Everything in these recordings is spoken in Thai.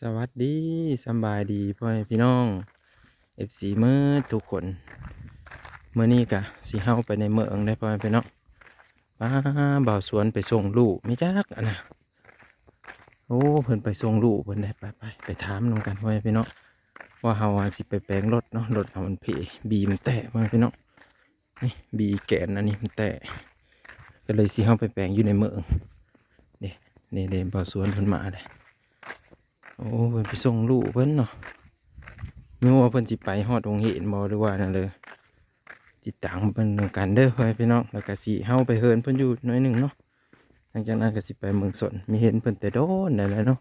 สวัสดีสำบายดีพ่อแม่พี่น้องFCเมื่อทุกคนเมื่อนี้กะสิเฮาไปในเมืองได้พ่อแม่พี่น้องป้าบ่าวสวนไปส่งลูกไม่จักอันนะโอ้เพิ่นไปส่งลูกเพิ่นได้ไปถามน้องกันพ่อแม่พี่น้องว่าเฮาว่าสิไปแปลงรถเนาะรถเฮามันเพบีมันแตะพ่อแม่พี่น้องนี่บีแกนอันนี้มันแตะก็เลยสิเฮาไปแปลงอยู่ในเมืองนี่บ่าวสวนเพิ่นมาเลยโอ้เพิ่นไปส่งลูกเพิ่นเนาะไม่ว่าเพิ่นสิไปฮอดโรงเรียนบ่หรือว่านั่นเลยติดตามเพิ่นนำกันเด้อพ่อแม่พี่น้องแล้วก็สิเฮาไปเฮินเพิ่นอยู่หน่อยหนึงเนาะหลังจากนั้นก็สิไปเมืองสนมีเห็นเพิ่นแต่โดนนั่นแหละเนาะ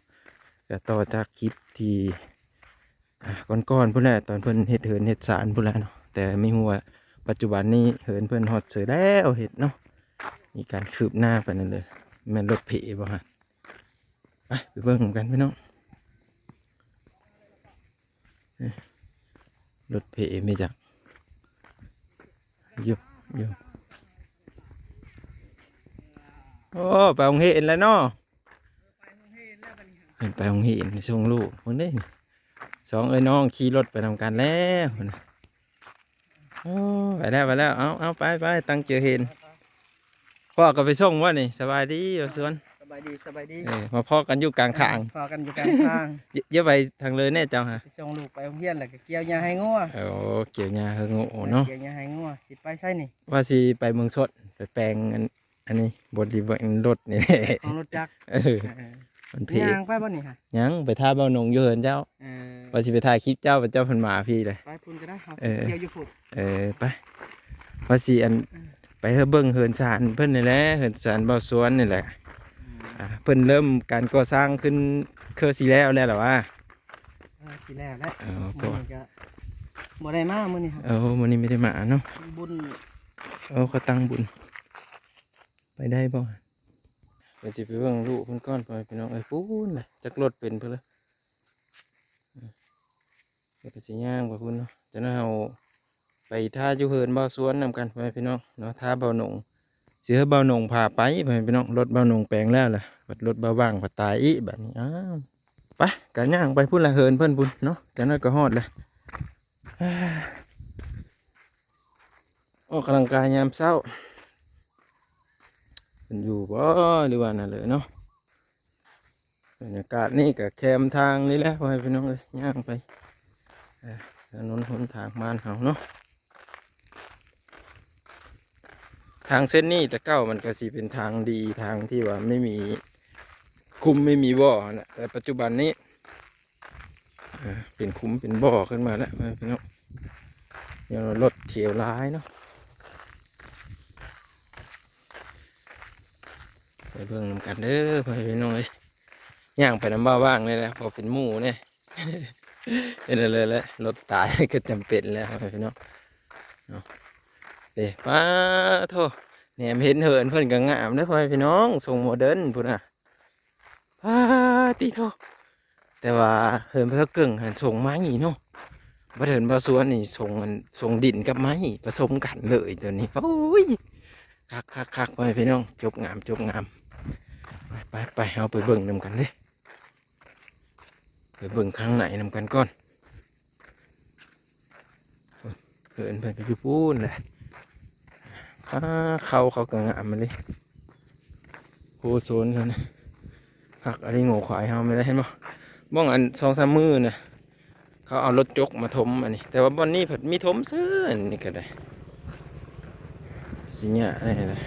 ก็ต่อจากคลิปที่ก่อนๆพุ่นแหละตอนเพิ่นเฮ็ดเฮินเฮ็ดศาลพุ่นแหละเนาะแต่ไม่ฮู้ว่าปัจจุบันนี้เฮินเพิ่นฮอดเสยแล้วเฮ็ดเนาะมีการคืบหน้าไปนั่นเลยแม่นรถเพบ่ฮะไปเบิ่งกันพี่น้องรถเพไม่จักอยู่โอ้ไปโรงเรียนแล้วเนาะเห็นไปโรงเรียนส่งลูกคนนี้สองน้องขี่รถไปทำการแล้วโอ้ไปแล้วเอาไปตั้งเจอเห็นพ่อก็ไปส่งว่านี่สบายดีอยู่สวนสบายดีมาพ่อกันอยู่กลางทางพอกันอยู่กลางทางเยอะไปทางเลยแน่เจ้าฮะไปส่งลูกไปโรงเรียนแล้วก็เกี่ยวยาให้งัวโอ้เกี่ยวยาเฮงโง่เนาะเกี่ยวยาให้งัวสิไปใช่นี่ว่าสิไปเมืองสดไปแปลงอันนี้บริเวณรถนี่ของรถจักรมันเพย่างไปบ่นี่ค่ะยังไปท่าเบาหนงอยู่เหินเจ้าว่าสิไปถ่ายคลิปเจ้าเป็นเจ้าพันหมาพี่เลยไปพุ่นก็ได้ครับเกี่ยวอยู่พุ่นไปว่าสิไปเบิ่งเหินสารเพิ่นนี่แหละเหินสารบ่อสวนนี่แหละเพิ่นเริ่มการก่อสร้างขึ้นเคอสีแล้วหรอวะสีแล้วแล้วบ่ได้มามื้อนี้ครับมื้อนี้ไม่ได้มาเนาะบุญเขาตั้งบุญไปได้บ่เดี๋ยวจะไปเบิ่งลูกเพิ่นก้อนไปพี่น้องปูนเลยจักรถเป็นเพิ่นเลยเดี๋ยวสิย่างไปพุ่นเนาะจะนั้นเอาไปท่าอยู่เหินบ่อสวนนำกันไปพี่น้องเนาะท่าเบาหนงเสือเบาหนงพาไปพี่น้องรถเบาหนงแปลงแล้วล่ะรถเบาว่างพอตายอีแบบนี้ไปกันย่างไปพุ่นละเหินเพิ่นพุ่นเนาะจะนั้นก็ฮอดเลยออกกำลังกายยามเช้าเป็นอยู่บ่หรือว่านั่นเลยเนาะบรรยากาศนี่กับแคมทางนี่แหละไปพี่น้องเลยย่างไปถนนหนทางบ้านเขาเนาะทางเส้นนี้แต่เก้ามันก็สิเป็นทางดีทางที่ว่าไม่มีคุ้มไม่มีบ่อนะแต่ปัจจุบันนี้เป็นคุ้มเป็นบ่อขึ้นมาแล้วพี่น้องยังรถเที่ยวร้ายเนาะไปเบิ่งนำกันเด้อพี่น้องเลยย่างไปน้ำบ้าว่างเลยแหละพอเป็นหมูเนี่ยเป็นเลยแหละรถตายก็จำเป็นแล้วพี่น้องเดี๋ยวป้าโทษเนี่ยเห็นเหินเพื่อนก็งามได้อพี่น้องทรงโมเดิร์นพุ่นอ่ะป้าตีโทษแต่ว่าเหินพระเก่งหันทรงไม้เนาะพระเหินพระสวนนี่ทรงดินกับไม้ผสมกันเลยตัวนี้โอ้ยคักไปพี่น้องจบงามไปเอาไปเบิ่งนำกันเลยไปเบิ่งข้างไหนนำกันก่อนเหินเพิ่นก็อยู่ปูนเลยเขาก็งามมาเลยโคโซนเขานะคักอะไรโง่ขวายเฮาไม่ได้เห็นบ่บ้องอัน2-3 มือนะเขาเอารถจกมาถมอันนี้แต่ว่าบอนนี้ผัดมีถมเสื้อนี่ก็ได้สิเนี่ยอะไรนะ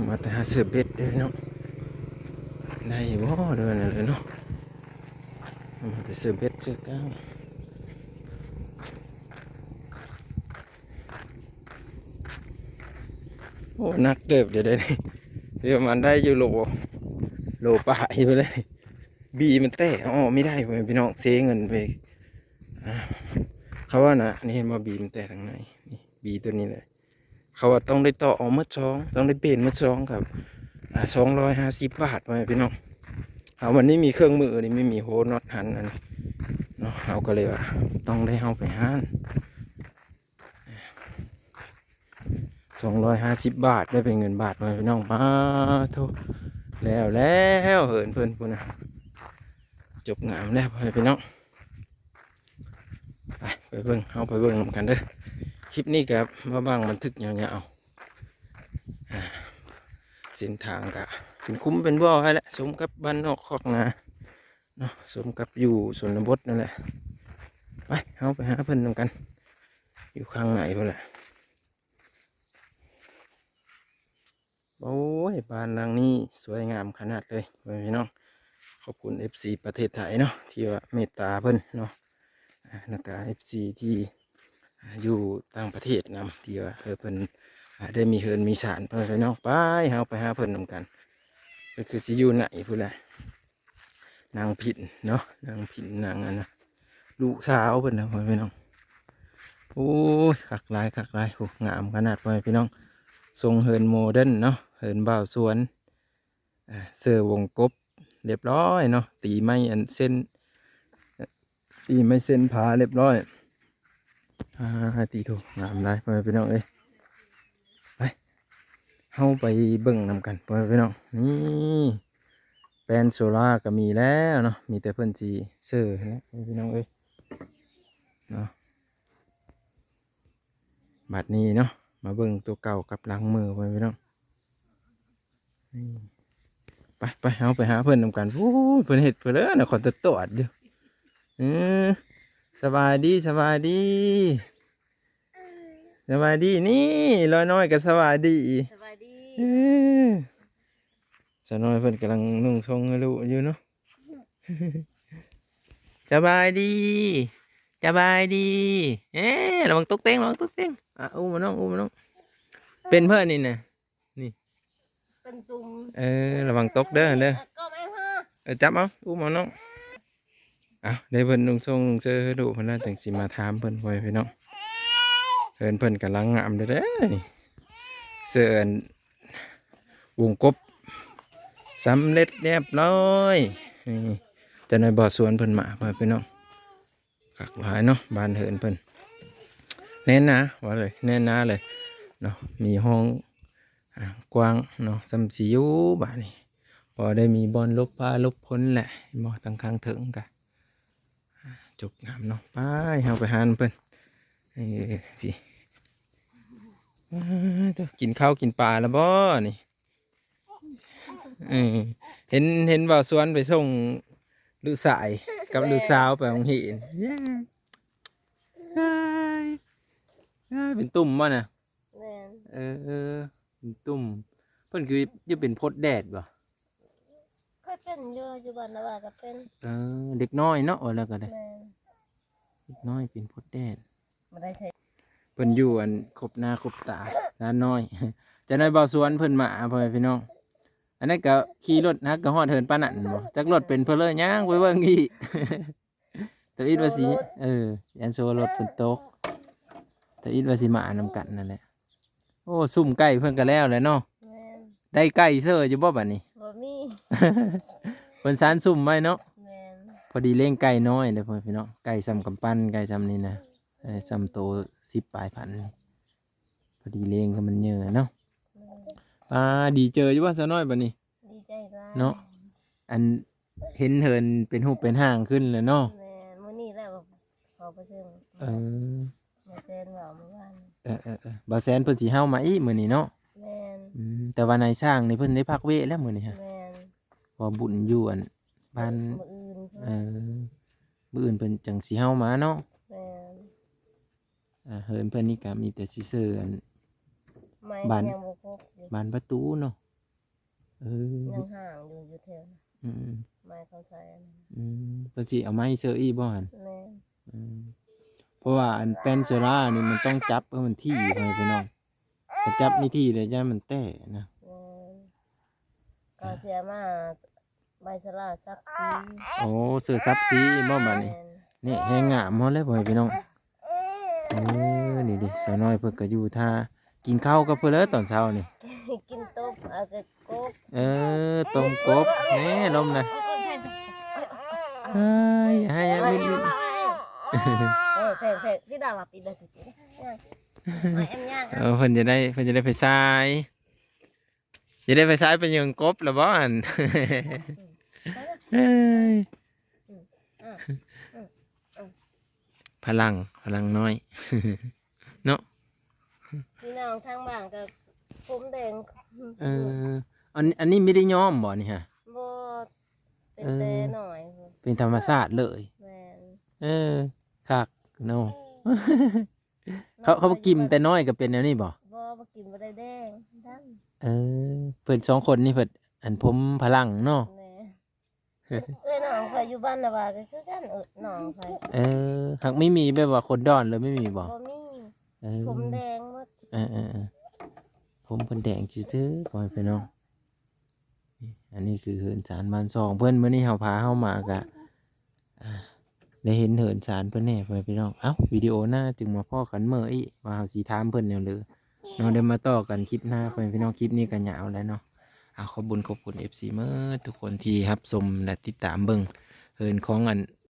มาแต่หาเสือเบ็ดเด้อเนาะได้บ่เด้อนั่นเลยเนาะมาแต่เสือเบ็ดเสือก้างโอ้นักเติบจะได้เดี๋ยวมันได้อยู่โลป่าอยู่เลยบีมันแตะไม่ได้พี่น้องเสียเงินไปเขาว่านะนี่เห็นว่าบีมันแตะทางไหนนี่บีตัวนี้เลยเขาว่าต้องได้ต่อออกมัดช่องต้องได้เปลี่ยนมัดช่องครับ250 บาทพี่น้องเอาวันนี้มีเครื่องมือนี่ไม่มีโฮน็อตหันอันเนาะเอาก็เลยว่าต้องได้เอาไปหัน250 บาทได้เป็นเงินบาทพี่น้องมาโทษ แล้วเหินเพิ่นพุ่นนะจบงามแล้วพ่อพี่น้องไปเบิ่งเอาไปเบิ่งนำกันเด้อคลิปนี้ครับมาบางบันทึกยาวๆเส้นทางกะเป็นคุ้มเป็นบ่อให้แหละสมกับบ้านนอกคอกนาเนาะสมกับอยู่ชนบทนั่นแหละไปเอาไปหาเพิ่นนำกันอยู่ข้างไหนเพิ่นแหละโอ้ยบ้านหลังนี้สวยงามขนาดเลยพี่น้องขอบคุณ FC ประเทศไทยเนาะที่ว่าเมตตาเพิ่นเนาะแล้วก็ FC ที่อยู่ต่างประเทศนำที่ว่าเพิ่นได้มีเฮินมีสารเพิ่นพี่น้องไปเฮาไปหาเพิ่นนำกันก็คือสิอยู่ไหนพุ่นแหละนางผินเนาะนางผินนางอันนะลูกสาวเพิ่นนะพี่น้องโอ้ยคักหลายโหงามขนาดพี่น้องทรงเฮินโมเดิร์นเนาะเฮินบ่าวสวนเสื้อวงกบเรียบร้อยเนาะตีไม้อันเส้นตีไม้เส้นผาเรียบร้อยตีถูกงามได้พี่น้องเอ้ยไปเข้าไปเบิ่งนำกันพี่น้องนี่แปลนโซล่าก็มีแล้วเนาะมีแต่เพิ่นสีเสื้อนะพี่น้องเอ้ยเนาะบัดนี้เนาะมาเบิ่งตัวเก่ากับหลังมือพี่น้องไปเอาไปหาเพื่อนนำกันโอ้เพื่อนเห็ดเพื่อนนะขอตรวจอยู่สบายดีสบายดีนี่ลอยน้อยกับสบายดีสาวน้อยเพื่อนกำลังนุ่งทรงให้ลูกอยู่เนาะสบายดีระวังตกเต้งอุ้มมาน้องเป็นเพื่อนนี่นะนี่เป็นจุ่มระวังตกเด้อจับเอาอุ้มเอาน้องได้เพิ่นนุ่งทรงนุ่งเสื้อให้ดูเพิ่นน่าจังสิมาถามเพิ่นไว้พี่น้องเพิ่นกำลังงามเด้อนี่เสื้อวงกบสำเร็จเรียบร้อยนี่จะในบ่อสวนเพิ่นมาพี่น้องกักหลายเนาะบ้านเพิ่นแน่นนะว่าเลยแน่นนะเลยเนาะมีห้องกว้างเนาะซ้ำสีอยู่บ้านนี้พอได้มีบอลลบผ้าลบพ้นแหละบ่ตั้งข้างถึงกันจบงามเนาะไปเอาไปหาเพิ่นพี่กินข้าวกินปลาแล้วบ่นี่เห็นบ่าวสวนไปส่งลูกสายกับลูกสาวไปของเห็นเป็นตุ่มบ่น่ะเป็นตุ่มเพิ่นคือจะเป็นพดแดดบ่ก็เป็นอยู่บ้านละว่าก็เป็นเด็กน้อยเนาะแล้วก็ได้เด็กน้อยเป็นพดแดดบ่ได้ใช้เพิ่นอยู่อันครบหน้าครบตาน้าน้อยจะได้บ่าวสวนเพิ่นมาพ่อแม่พี่น้องอันนั้นก็ขี่รถนะก็ฮอดเหินปานนั่นบ่จักรถเป็นเพิ่นเลยย่างไปเบิ่งอีกแต่อีดว่าสิยันโซรถฝนตกแต่อีดว่าสิมานำกันนั่นแหละโอ้ซุ่มใกล้เพิ่นก็แล้วแหละเนาะได้ใกล้เสื้ออยู่บ่บัดนี้บ่มีเพิ่นสานซุ่มไว้เนาะพอดีเลี้ยงไก่น้อยเด้อพ่อพี่น้องไก่ซ้ำกำปั้นไก่ซ้ำนี่นะซ้ำโต10ปลายพันพอดีเลี้ยงก็มันเยอะเนาะดีเจออยู่ว่าซะน้อยบัดนี้ดีใจเนาะอันเห็นเหินเป็นหูเป็นห่างขึ้นเลยเนาะมื้อนี้แล้วขอไปเชิญมาแซนว่าเมื่อวานบ่แซนเพิ่นสิเฮามาอีกมื้อนี้เนาะแต่ว่าในสร้างนี่เพิ่นได้พักเวแล้วมื้อนี้ฮะว่าบุญอยู่อันบ้านมื้ออื่นเพิ่นจังสิเฮามาเนาะเหินเพิ่นนี่ก็มีแต่สิเสื้ออันบ้านประตูเนาะยังห่างอยู่แถวไม้เขาใส่ตัวสิเอาไม้เสื้ออีบ่หั่นเพราะว่าอันแป้นโซล่านี่มันต้องจับให้มันที่ไปน้องถ้าจับไม่ที่เลยจะมันแตะนะก็เสียมาใบโซล่าซักซีโอ้เสื้อซับซีบ่บัดนี้นี่แฮงงามเฮาเลยพ่อพี่น้องนี่ดิสาวน้อยเพิ่นก็อยู่ท่ากินข้าวกับเพิ่นเลยตอนเช้านี่กินต้มแต่กบต้มกบนี่ลมนะให้มิดเพลที่ดาวปิดเลยเพิ่นจะได้ไปทราย จะได้ไปซ้ายไปยิงกบหรือบ่อัน เอ้ยพลังน้อย เนาะ พี่น้องทางบ้านก็ผมแดง เอออันนี้ไม่ได้ย้อมบ่นี่ฮะ บ่เป็นแต่หน่อย เป็นธรรมชาติเลย แม่น คักเนาะ เขากินแต่น้อยก็เป็นแนวนี้บ่ บ่กินบ่ได้แดงดำ เพิ่นสองคนนี่เพิ่นอันผมพลังเนาะ แม่น้องข่อยอยู่บ้านน่ะว่าก็คือกันน้องข่อย หักไม่มีแบบว่าคนดอนเลยไม่มีบ่ บ่มี เออ ผมแดงหมด ผมเพิ่นแดงซื่อๆปล่อยไปเนาะนี่อันนี้คือเหินสารบ้านซองเพิ่นมื้อนี้เฮาพาเฮามากะได้เห็นเหินสารเพิ่นแน่ปล่อยไปน้องเอ้าวิดีโอหน้าจึงมาพ้อกันมื้ออีกว่าเฮาสิถามเพิ่นแนวเด้อเนาะเดี๋ยวมาต่อกันคลิปหน้าปล่อยไปน้องคลิปนี้ก็ยาวแล้วเนาะขอบคุณ FC เมื่อทุกคนที่รับชมและติดตามเบิ่งเหินของอัน